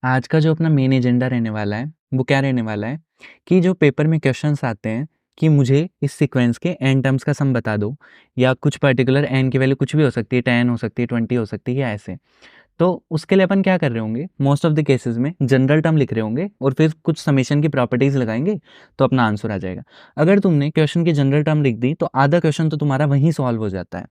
आज का जो अपना मेन एजेंडा रहने वाला है वो क्या रहने वाला है कि जो पेपर में क्वेश्चंस आते हैं कि मुझे इस सीक्वेंस के एन टर्म्स का सम बता दो, या कुछ पर्टिकुलर एन की वैल्यू कुछ भी हो सकती है, 10 हो सकती है, 20 हो सकती है, या ऐसे। तो उसके लिए अपन क्या कर रहे होंगे, मोस्ट ऑफ द केसेस में जनरल टर्म लिख रहे होंगे और फिर कुछ समेशन की प्रॉपर्टीज लगाएंगे तो अपना आंसर आ जाएगा। अगर तुमने क्वेश्चन की जनरल टर्म लिख दी तो आधा क्वेश्चन तो तुम्हारा वहीं सॉल्व हो जाता है।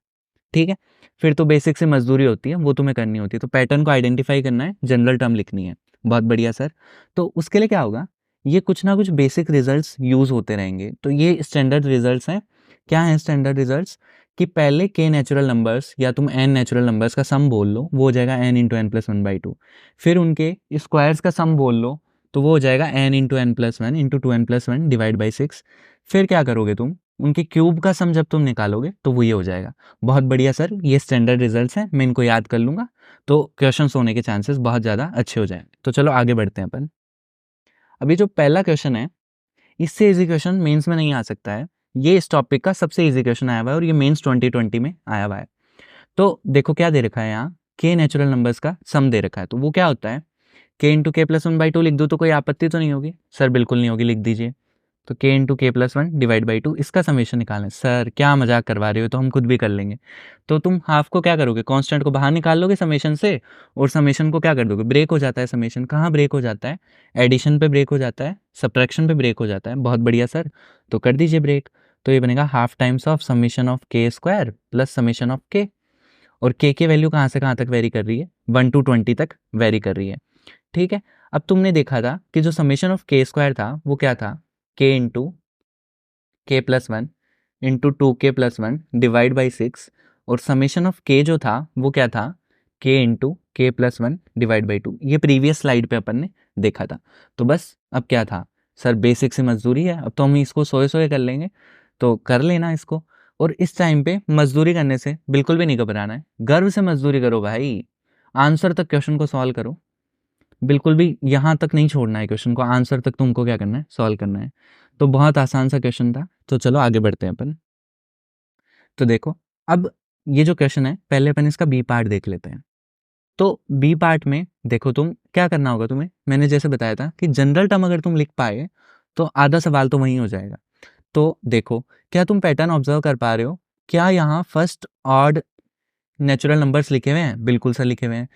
ठीक है, फिर तो बेसिक से मजदूरी होती है, वो तुम्हें करनी होती है। तो पैटर्न को आइडेंटिफाई करना है, जनरल टर्म लिखनी है। बहुत बढ़िया सर। तो उसके लिए क्या होगा, ये कुछ ना कुछ बेसिक रिजल्ट्स यूज होते रहेंगे। तो ये स्टैंडर्ड रिजल्ट्स हैं। क्या है स्टैंडर्ड रिजल्ट्स? कि पहले के नेचुरल नंबर्स या तुम एन नेचुरल नंबर्स का सम बोल लो, वो हो जाएगा n into n plus one by two. फिर उनके स्क्वायर्स का सम बोल लो, तो वो हो जाएगा n into n plus one into two n plus one divide by six. फिर क्या करोगे तुम, उनके क्यूब का सम जब तुम निकालोगे तो वो ये हो जाएगा। बहुत बढ़िया सर, ये स्टैंडर्ड रिजल्ट्स हैं, मैं इनको याद कर लूंगा तो क्वेश्चन होने के चांसेस बहुत ज़्यादा अच्छे हो जाएंगे। तो चलो आगे बढ़ते हैं अपन। अभी जो पहला क्वेश्चन है, इससे इजी क्वेश्चन मेंस में नहीं आ सकता है। ये इस टॉपिक का सबसे इजी क्वेश्चन आया हुआ है और ये मेंस 2020 में आया हुआ है। तो देखो क्या दे रखा है यहाँ, के नेचुरल नंबर्स का सम दे रखा है। तो वो क्या होता है, के इंटू के प्लस वन बाई टू लिख दो तो कोई आपत्ति तो नहीं होगी? सर बिल्कुल नहीं होगी, लिख दीजिए। तो के इंटू के plus one divide by two, इसका समेशन निकालना है। सर क्या मजाक करवा रहे हो, तो हम खुद भी कर लेंगे। तो तुम हाफ को क्या करोगे, कांस्टेंट को बाहर निकाल लोगे समेशन से, और समेशन को क्या कर दोगे, ब्रेक हो जाता है समेशन। कहाँ ब्रेक हो जाता है? एडिशन पे ब्रेक हो जाता है, सब्ट्रैक्शन पे ब्रेक हो जाता है। बहुत बढ़िया सर, तो कर दीजिए ब्रेक। तो ये बनेगा half times of summation of के स्क्वायर प्लस समेशन ऑफ के। और के वैल्यू कहाँ से कहाँ तक वेरी कर रही है, 1 to 20 तक वेरी कर रही है। ठीक है, अब तुमने देखा था कि जो समेशन ऑफ के स्क्वायर था वो क्या था, के इंटू के प्लस वन इंटू टू के plus one divide by six. और समेशन ऑफ के जो था वो क्या था, के इंटू के plus one divide by two. ये प्रीवियस स्लाइड पे अपन ने देखा था। तो बस अब क्या था सर, बेसिक से मजदूरी है, अब तो हम इसको सोए सोए कर लेंगे। तो कर लेना इसको। और इस टाइम पे मजदूरी करने से बिल्कुल भी नहीं घबराना है, गर्व से मजदूरी करो भाई। आंसर तक क्वेश्चन को सॉल्व करो, बिल्कुल भी यहाँ तक नहीं छोड़ना है क्वेश्चन को, आंसर तक तुमको क्या करना है, सॉल्व करना है। तो बहुत आसान सा क्वेश्चन था। तो चलो आगे बढ़ते हैं अपन। तो देखो, अब ये जो क्वेश्चन है पहले अपन इसका बी पार्ट देख लेते हैं। तो बी पार्ट में देखो, तुम क्या करना होगा, तुम्हें मैंने जैसे बताया था कि जनरल टर्म अगर तुम लिख पाए तो आधा सवाल तो वहीं हो जाएगा। तो देखो, क्या तुम पैटर्न ऑब्जर्व कर पा रहे हो? क्या यहाँ फर्स्ट ऑड नेचुरल नंबर्स लिखे हुए हैं? बिल्कुल सर लिखे हुए हैं।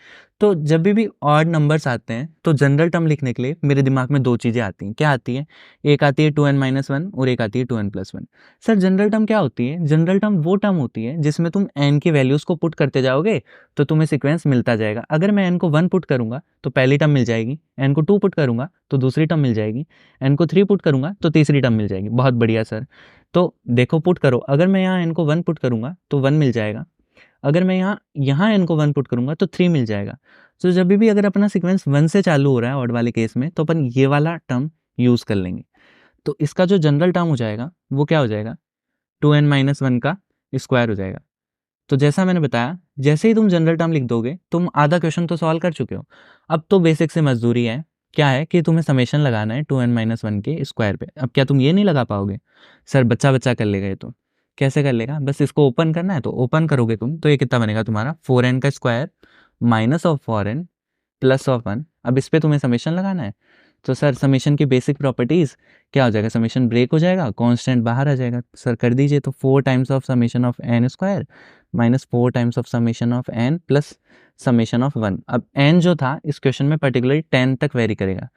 तो जब भी ऑड नंबर्स आते हैं तो जनरल टर्म लिखने के लिए मेरे दिमाग में दो चीज़ें आती हैं। क्या आती है? एक आती है 2n माइनस वन और एक आती है 2n plus one. Sir general term क्या होती है? जनरल टर्म वो टर्म होती है जिसमें तुम n की वैल्यूज़ को पुट करते जाओगे तो तुम्हें सिक्वेंस मिलता जाएगा। अगर मैं n को 1 पुट करूंगा तो पहली टर्म मिल जाएगी, n को 2 पुट करूंगा तो दूसरी टर्म मिल जाएगी, n को 3 पुट करूंगा तो तीसरी टर्म मिल जाएगी। बहुत बढ़िया सर। तो देखो पुट करो, अगर मैं यहाँ n को 1 पुट करूंगा तो 1 मिल जाएगा, अगर मैं यहाँ यहाँ n को 1 पुट करूंगा तो 3 मिल जाएगा। तो जब भी अगर अपना सीक्वेंस 1 से चालू हो रहा है ऑड वाले केस में तो अपन ये वाला टर्म यूज कर लेंगे। तो इसका जो जनरल टर्म हो जाएगा वो क्या हो जाएगा, 2n माइनस वन का स्क्वायर हो जाएगा। तो जैसा मैंने बताया, जैसे ही तुम जनरल टर्म लिख दोगे तुम आधा क्वेश्चन तो सॉल्व कर चुके हो। अब तो बेसिक से मजदूरी है। क्या है कि तुम्हें समेशन लगाना है 2n माइनस वन के स्क्वायर पे। अब क्या तुम ये नहीं लगा पाओगे? सर बच्चा बच्चा कर लेगा ये तो। कैसे कर लेगा, बस इसको ओपन करना है तो ओपन करोगे तुम तो ये कितना बनेगा तुम्हारा, 4n का square minus of 4n plus of one. अब इस पर तुम्हें समेशन लगाना है। तो सर समेशन की बेसिक प्रॉपर्टीज क्या हो जाएगा, समेशन ब्रेक हो जाएगा, कांस्टेंट बाहर आ जाएगा। सर कर दीजिए। तो 4 times of summation of n square minus 4 times of summation of n plus summation of one. अब एन जो था इस क्वेश्चन में पर्टिकुलरली 10 तक वेरी करेगा,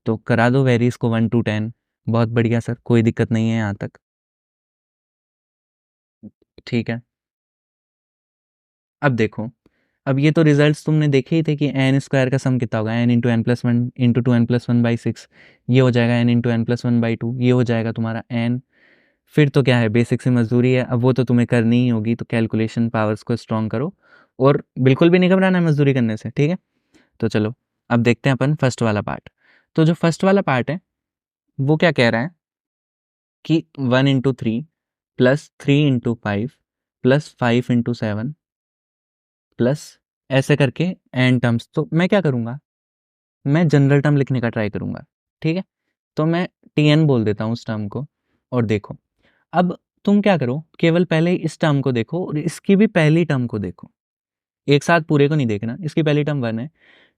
तो करा दो वेरी इसको 1 to 10। बहुत बढ़िया सर, कोई दिक्कत नहीं है यहाँ तक। ठीक है, अब देखो, अब ये तो रिजल्ट्स तुमने देखे ही थे कि एन स्क्वायर का सम कितना होगा, n into n plus one into two n plus one by six. ये हो जाएगा n into n plus one by two, ये हो जाएगा तुम्हारा एन। फिर तो क्या है, बेसिक से मजदूरी है, अब वो तो तुम्हें करनी ही होगी। तो कैलकुलेशन पावर्स को स्ट्रॉन्ग करो और बिल्कुल भी नहीं घबराना है मजदूरी करने से। ठीक है, तो चलो अब देखते हैं अपन फर्स्ट वाला पार्ट। तो जो फर्स्ट वाला पार्ट है वो क्या कह रहा है कि 1 into 3 plus 3 into 5 plus 5 into 7 plus ऐसे करके एन टर्म्स। तो मैं क्या करूँगा, मैं जनरल टर्म लिखने का ट्राई करूँगा। ठीक है, तो मैं टी एन बोल देता हूँ उस टर्म को। और देखो, अब तुम क्या करो, केवल पहले इस टर्म को देखो और इसकी भी पहली टर्म को देखो, एक साथ पूरे को नहीं देखना। इसकी पहली टर्म 1 है,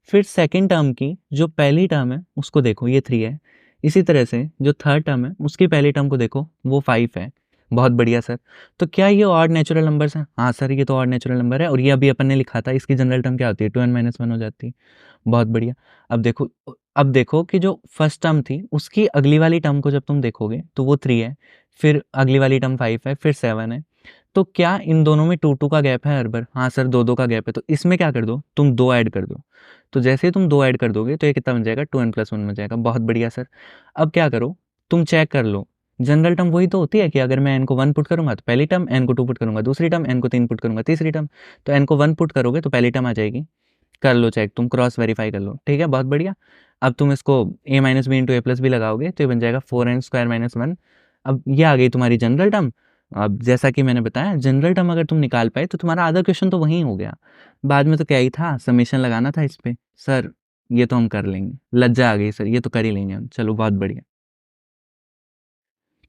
फिर सेकंड टर्म की जो पहली टर्म है उसको देखो, ये 3 है। इसी तरह से जो थर्ड टर्म है उसकी पहली टर्म को देखो, वो 5 है। बहुत बढ़िया सर। तो क्या ये ऑड नेचुरल नंबर्स हैं? हाँ सर, ये तो ऑड नेचुरल नंबर है, और ये अभी अपन ने लिखा था, इसकी जनरल टर्म क्या होती है? 2n-1 हो जाती है। बहुत बढ़िया। अब देखो कि जो फर्स्ट टर्म थी उसकी अगली वाली टर्म को जब तुम देखोगे तो वो 3 है, फिर अगली वाली टर्म 5 है, फिर 7 है। तो क्या इन दोनों में 2-2 का गैप है हर बार? हाँ सर, 2-2 का गैप है। तो इसमें क्या कर दो, तुम 2 ऐड कर दो। तो जैसे ही तुम 2 ऐड कर दोगे तो ये कितना बन जाएगा? 2n+1 बन जाएगा। बहुत बढ़िया सर। अब क्या करो, तुम चेक कर लो। जनरल टर्म वही तो होती है कि अगर मैं n को 1 पुट करूँगा तो पहली टर्म, n को 2 पुट करूँगा दूसरी टर्म, n को 3 पुट करूँगा तीसरी टर्म। तो n को 1 पुट करोगे तो पहली टर्म आ जाएगी। कर लो चेक, तुम क्रॉस वेरीफाई कर लो। ठीक है, बहुत बढ़िया। अब तुम इसको a minus b into a plus b लगाओगे तो ये बन जाएगा 4n² - 1। अब ये आ गई तुम्हारी जनरल टर्म। अब जैसा कि मैंने बताया, जनरल टर्म अगर तुम निकाल पाए तो तुम्हारा आधा क्वेश्चन तो वहीं हो गया। बाद में तो क्या ही था, समेशन लगाना था इस पे। सर ये तो हम कर लेंगे, लज्जा आ गई सर, ये तो कर ही लेंगे हम। चलो बहुत बढ़िया।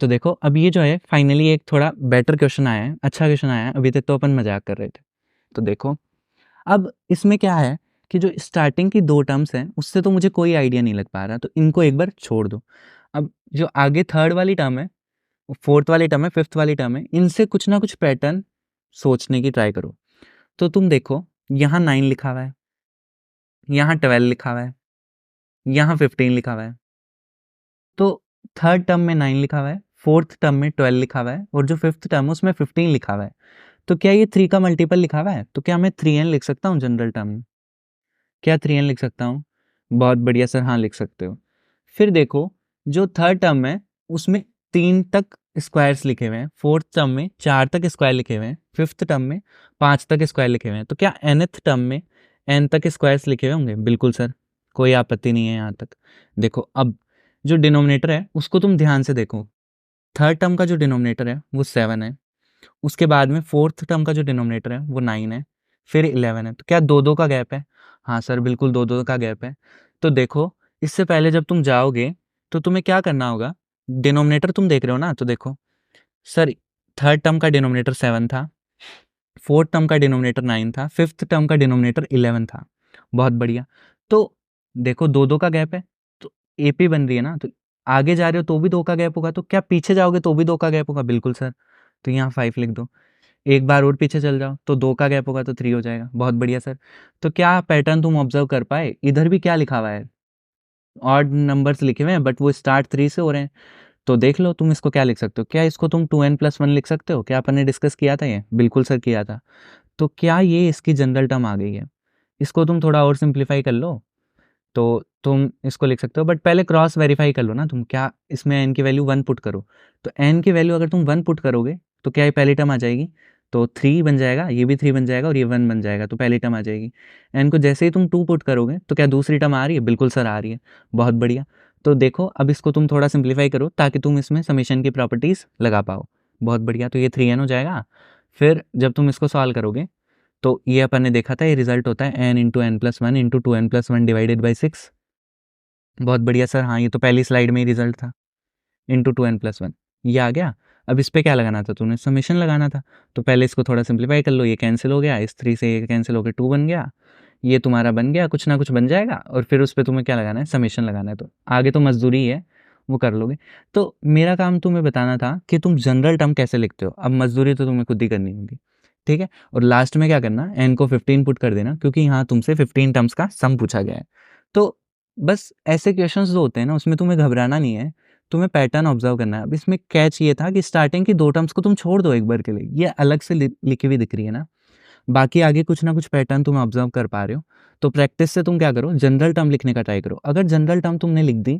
तो देखो अब ये जो है फाइनली एक थोड़ा बेटर क्वेश्चन आया है, अच्छा क्वेश्चन आया है। अभी तक तो अपन मजाक कर रहे थे। तो देखो अब इसमें क्या है कि जो स्टार्टिंग की 2 टर्म्स हैं उससे तो मुझे कोई आइडिया नहीं लग पा रहा, तो इनको एक बार छोड़ दो। अब जो आगे थर्ड वाली टर्म है, फोर्थ वाली टर्म है, फिफ्थ वाली टर्म है, इनसे कुछ ना कुछ पैटर्न सोचने की ट्राई करो। तो तुम देखो, यहाँ 9 लिखा हुआ है, यहाँ 12 लिखा हुआ है, यहाँ 15 लिखा हुआ है। तो थर्ड टर्म में 9 लिखा हुआ है, फोर्थ टर्म में 12 लिखा हुआ है, और जो फिफ्थ टर्म है उसमें 15 लिखा हुआ है। तो क्या ये 3 का मल्टीपल लिखा हुआ है? तो क्या मैं 3n लिख सकता हूँ जनरल टर्म में? क्या 3n लिख सकता हूँ? बहुत बढ़िया सर, हाँ लिख सकते हो। फिर देखो, जो थर्ड टर्म है उसमें 3 तक स्क्वायर्स लिखे हुए हैं, फोर्थ टर्म में 4 तक स्क्वायर लिखे हुए हैं, फिफ्थ टर्म में 5 तक स्क्वायर लिखे हुए हैं। तो क्या nth टर्म में n तक स्क्वायर्स लिखे हुए होंगे? बिल्कुल सर, कोई आपत्ति नहीं है यहाँ तक। देखो अब जो डिनोमिनेटर है उसको तुम ध्यान से देखो। थर्ड टर्म का जो डिनोमिनेटर है वो 7 है, उसके बाद में फोर्थ टर्म का जो डिनोमिनेटर है वो 9 है, फिर 11 है। तो क्या 2-2 का गैप है? हाँ सर, बिल्कुल 2-2 का गैप है। तो देखो, इससे पहले जब तुम जाओगे तो तुम्हें क्या करना होगा, डिनोमिनेटर तुम देख रहे हो ना, तो देखो सर, थर्ड टर्म का डिनोमिनेटर 7 था, फोर्थ टर्म का डिनोमिनेटर 9 था, फिफ्थ टर्म का डिनोमिनेटर 11 था। बहुत बढ़िया। तो देखो 2-2 का गैप है, तो एपी बन रही है ना, तो आगे जा रहे हो तो भी 2 का गैप होगा, तो क्या पीछे जाओगे तो भी 2 का गैप होगा? बिल्कुल सर। तो यहाँ 5 लिख दो। एक बार और पीछे चल जाओ तो 2 का गैप होगा तो 3 हो जाएगा। बहुत बढ़िया सर। तो क्या पैटर्न तुम ऑब्जर्व कर पाए? इधर भी क्या लिखा हुआ है? ऑड नंबर्स लिखे हुए हैं, बट वो स्टार्ट 3 से हो रहे हैं। तो देख लो तुम इसको क्या लिख सकते हो। क्या इसको तुम 2n+1 लिख सकते हो? क्या अपन ने डिस्कस किया था ये? बिल्कुल सर किया था। तो क्या ये इसकी जनरल टर्म आ गई है? इसको तुम थोड़ा और सिंप्लीफाई कर लो तो तुम इसको लिख सकते हो, बट पहले क्रॉस वेरीफाई कर लो ना तुम। क्या इसमें n की वैल्यू 1 पुट करो, तो n की वैल्यू अगर तुम 1 पुट करोगे तो क्या ये पहली टर्म आ जाएगी? तो 3 बन जाएगा, ये भी 3 बन जाएगा, और ये 1 बन जाएगा, तो पहली टर्म आ जाएगी। n को जैसे ही तुम 2 पुट करोगे तो क्या दूसरी टर्म आ रही है? बिल्कुल सर आ रही है। बहुत बढ़िया। तो देखो अब इसको तुम थोड़ा सिंप्लीफाई करो ताकि तुम इसमें समेशन की प्रॉपर्टीज लगा पाओ। बहुत बढ़िया। तो ये 3n हो जाएगा। फिर जब तुम इसको सॉल्व करोगे तो ये अपन ने देखा था, ये रिजल्ट होता है n into n+1 into 2n+1 divided by 6। बहुत बढ़िया सर, हाँ ये तो पहली स्लाइड में ही रिजल्ट था, इंटू 2n+1। ये आ गया। अब इस पे क्या लगाना था? तूने समेशन लगाना था। तो पहले इसको थोड़ा सिंप्लीफाई कर लो, ये कैंसिल हो गया, इस 3 से ये कैंसिल होकर 2 बन गया, ये तुम्हारा बन गया, कुछ ना कुछ बन जाएगा, और फिर उस पर तुम्हें क्या लगाना है? समेशन लगाना है। तो आगे तो मजदूरी है, वो कर लोगे। तो मेरा काम तुम्हें बताना था कि तुम जनरल टर्म कैसे लिखते हो। अब मजदूरी तो तुम्हें खुद ही करनी होगी, ठीक है। और लास्ट में क्या करना, एन को 15 पुट कर देना, क्योंकि यहाँ तुमसे 15 टर्म्स का सम पूछा गया है। तो बस ऐसे क्वेश्चंस जो होते हैं ना, उसमें तुम्हें घबराना नहीं है, तुम्हें पैटर्न ऑब्जर्व करना है। अब इसमें कैच ये था कि स्टार्टिंग की 2 टर्म्स को तुम छोड़ दो एक बार के लिए, ये अलग से लिखी हुई दिख रही है ना, बाकी आगे कुछ ना कुछ पैटर्न तुम ऑब्जर्व कर पा रहे हो। तो प्रैक्टिस से तुम क्या करो, जनरल टर्म लिखने का ट्राई करो। अगर जनरल टर्म तुमने लिख दी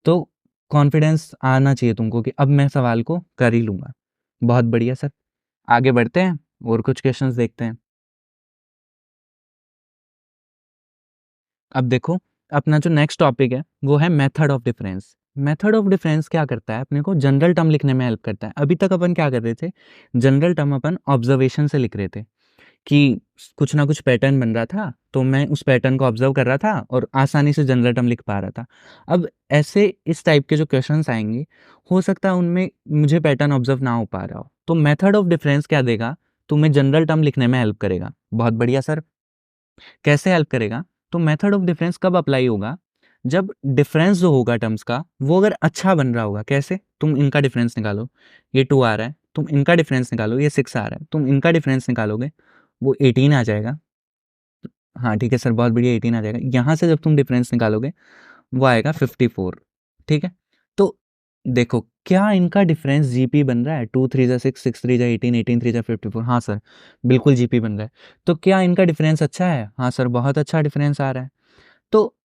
तो कॉन्फिडेंस आना चाहिए तुमको कि अब मैं सवाल को कर ही लूंगा। बहुत बढ़िया सर, आगे बढ़ते हैं और कुछ क्वेश्चंस देखते हैं। अब देखो, अपना जो नेक्स्ट टॉपिक है वो है method of difference. Method of difference क्या करता है? अपने को जनरल टर्म लिखने में हेल्प करता है। अभी तक अपन क्या कर रहे थे, जनरल टर्म अपन ऑब्जर्वेशन से लिख रहे थे कि कुछ ना कुछ पैटर्न बन रहा था, तो मैं उस पैटर्न को ऑब्जर्व कर रहा था और आसानी से जनरल टर्म लिख पा रहा था। अब ऐसे इस टाइप के जो क्वेश्चंस आएंगे, हो सकता है उनमें मुझे पैटर्न ऑब्जर्व ना हो पा रहा हो, तो मेथड ऑफ डिफरेंस क्या देगा, तुम्हें जनरल टर्म लिखने में हेल्प करेगा। बहुत बढ़िया सर। कैसे हेल्प करेगा? तो मेथड ऑफ डिफरेंस कब अप्लाई होगा, जब डिफरेंस जो होगा टर्म्स का वो अगर अच्छा बन रहा होगा। कैसे, तुम इनका डिफरेंस निकालो, ये 2 आ रहा है, तुम इनका डिफरेंस निकालो, ये 6 आ रहा है, तुम इनका डिफरेंस निकालोगे, वो 18 आ जाएगा। हाँ ठीक है सर, बहुत बढ़िया, 18 आ जाएगा। यहाँ से जब तुम डिफरेंस निकालोगे वो आएगा 54। ठीक है, तो देखो क्या इनका डिफरेंस जीपी बन रहा है, 2 3 जा 6, 6 3 जा 18, 18 3 जा 54। हाँ सर बिल्कुल जीपी बन रहा है। तो क्या इनका डिफरेंस अच्छा है? हाँ सर बहुत अच्छा डिफरेंस आ रहा है। तो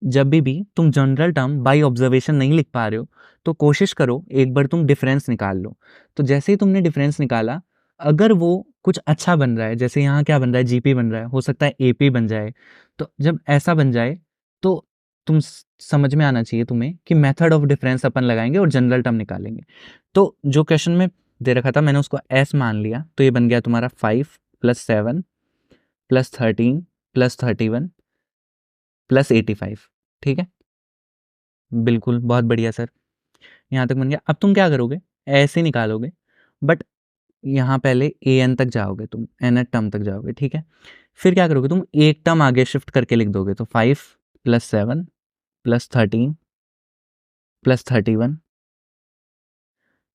जब भी तुम जनरल टर्म बाय ऑब्जर्वेशन नहीं लिख पा रहे हो तो कोशिश करो एक बार तुम डिफरेंस निकाल लो। तो जैसे ही तुमने डिफरेंस निकाला, अगर वो कुछ अच्छा बन रहा है, जैसे यहाँ क्या बन रहा है, जीपी बन रहा है, हो सकता है एपी बन जाए, तो जब ऐसा बन जाए तो तुम समझ में आना चाहिए तुम्हें कि मेथड ऑफ डिफरेंस अपन लगाएंगे और जनरल टर्म निकालेंगे। तो जो क्वेश्चन में दे रखा था मैंने उसको एस मान लिया, तो ये बन गया तुम्हारा 5 + 7 + 13 + 31 + 85। ठीक है, बिल्कुल बहुत बढ़िया सर, यहाँ तक बन गया। अब तुम क्या करोगे, ऐसे निकालोगे, बट यहाँ पहले ए एन तक जाओगे, तुम एन टर्म तक जाओगे। ठीक है, फिर क्या करोगे, तुम एक टर्म आगे शिफ्ट करके लिख दोगे, तो 5 + 7 + 13 + 31।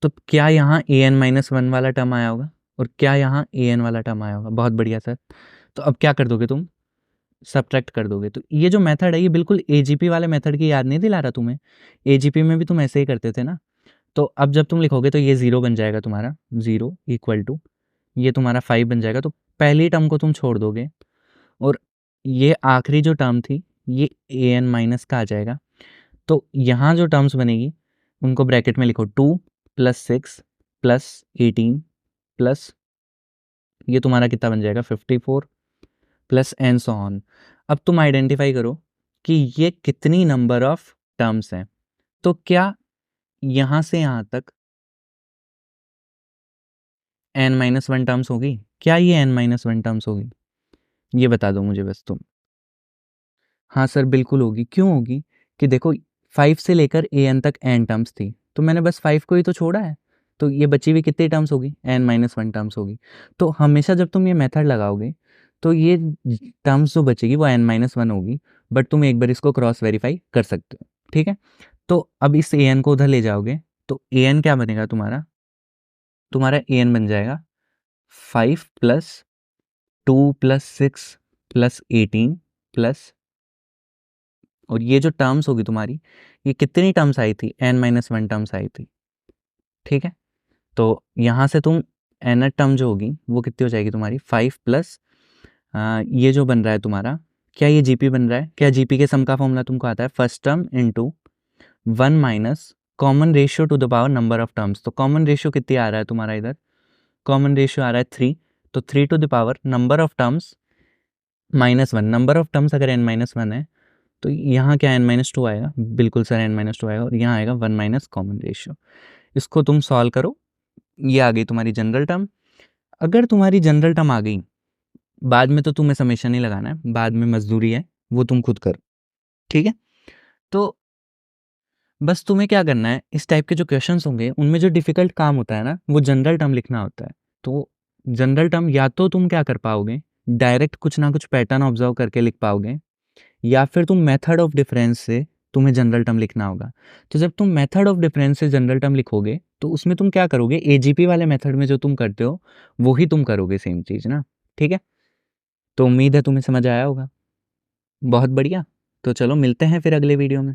तो क्या यहाँ ए एन -1 वाला टर्म आया होगा और क्या यहाँ ए एन वाला टर्म आया होगा? बहुत बढ़िया सर। तो अब क्या कर दोगे तुम, सब्ट्रैक्ट कर दोगे। तो ये जो मेथड है ये बिल्कुल एजीपी वाले मेथड की याद नहीं दिला रहा तुम्हें? एजीपी में भी तुम ऐसे ही करते थे ना। तो अब जब तुम लिखोगे तो ये 0 बन जाएगा तुम्हारा, 0 = ये तुम्हारा 5 बन जाएगा। तो पहली टर्म को तुम छोड़ दोगे और ये आखिरी जो टर्म थी ये ए एन माइनस का आ जाएगा। तो यहाँ जो टर्म्स बनेगी उनको ब्रैकेट में लिखो, 2 + 6 + 18 प्लस ये तुम्हारा कितना बन जाएगा, 54 प्लस एंड सो ऑन। अब तुम आइडेंटिफाई करो कि ये कितनी नंबर ऑफ टर्म्स हैं। तो क्या यहाँ से यहाँ तक n-1 टर्म्स होगी? क्या ये n-1 टर्म्स होगी? ये बता दो मुझे बस तुम। हाँ सर बिल्कुल होगी। क्यों होगी? कि देखो 5 से लेकर an तक n टर्म्स थी, तो मैंने बस 5 को ही तो छोड़ा है, तो ये बची हुई कितनी टर्म्स होगी, n-1 टर्म्स होगी। तो हमेशा जब तुम ये मेथड लगाओगे तो ये टर्म्स जो बचेगी वो n-1 होगी, बट तुम एक बार इसको क्रॉस वेरीफाई कर सकते हो। ठीक है, तो अब इस an को उधर ले जाओगे तो an क्या बनेगा तुम्हारा, तुम्हारा an बन जाएगा 5 + 2 + 6 + 18 प्लस, और ये जो टर्म्स होगी तुम्हारी, ये कितनी टर्म्स आई थी, n-1 टर्म्स आई थी। ठीक है, तो यहाँ से तुम n टर्म जो होगी वो कितनी हो जाएगी तुम्हारी, 5 प्लस ये जो बन रहा है तुम्हारा, क्या ये जीपी बन रहा है? क्या जीपी के सम का फॉर्मूला तुमको आता है, first term into 1 minus common ratio two the power number of terms. तो कॉमन रेशियो कितनी आ रहा है तुम्हारा इधर, कॉमन रेशियो आ रहा है 3, तो 3 to the power number of terms -1। Number of terms अगर n-1 है तो यहाँ क्या n-2 आएगा, बिल्कुल सर n-2 आएगा, और यहाँ आएगा 1 माइनस कॉमन रेशियो। इसको तुम सॉल्व करो, ये आ गई तुम्हारी जनरल टर्म। अगर तुम्हारी जनरल टर्म आ गई, बाद में तो तुम्हें समेशन नहीं लगाना है, बाद में मजदूरी है, वो तुम खुद करो। ठीक है, तो बस तुम्हें क्या करना है, इस टाइप के जो क्वेश्चंस होंगे उनमें जो डिफिकल्ट काम होता है ना, वो जनरल टर्म लिखना होता है। तो जनरल टर्म या तो तुम क्या कर पाओगे, डायरेक्ट कुछ ना कुछ पैटर्न ऑब्जर्व करके लिख पाओगे, या फिर तुम मेथड ऑफ डिफरेंस से तुम्हें जनरल टर्म लिखना होगा। तो जब तुम मेथड ऑफ डिफरेंस से जनरल टर्म लिखोगे तो उसमें तुम क्या करोगे, एजीपी वाले मेथड में जो तुम करते हो वो ही तुम करोगे, सेम चीज़ ना। ठीक है, तो उम्मीद है तुम्हें समझ आया होगा। बहुत बढ़िया, तो चलो मिलते हैं फिर अगले वीडियो में।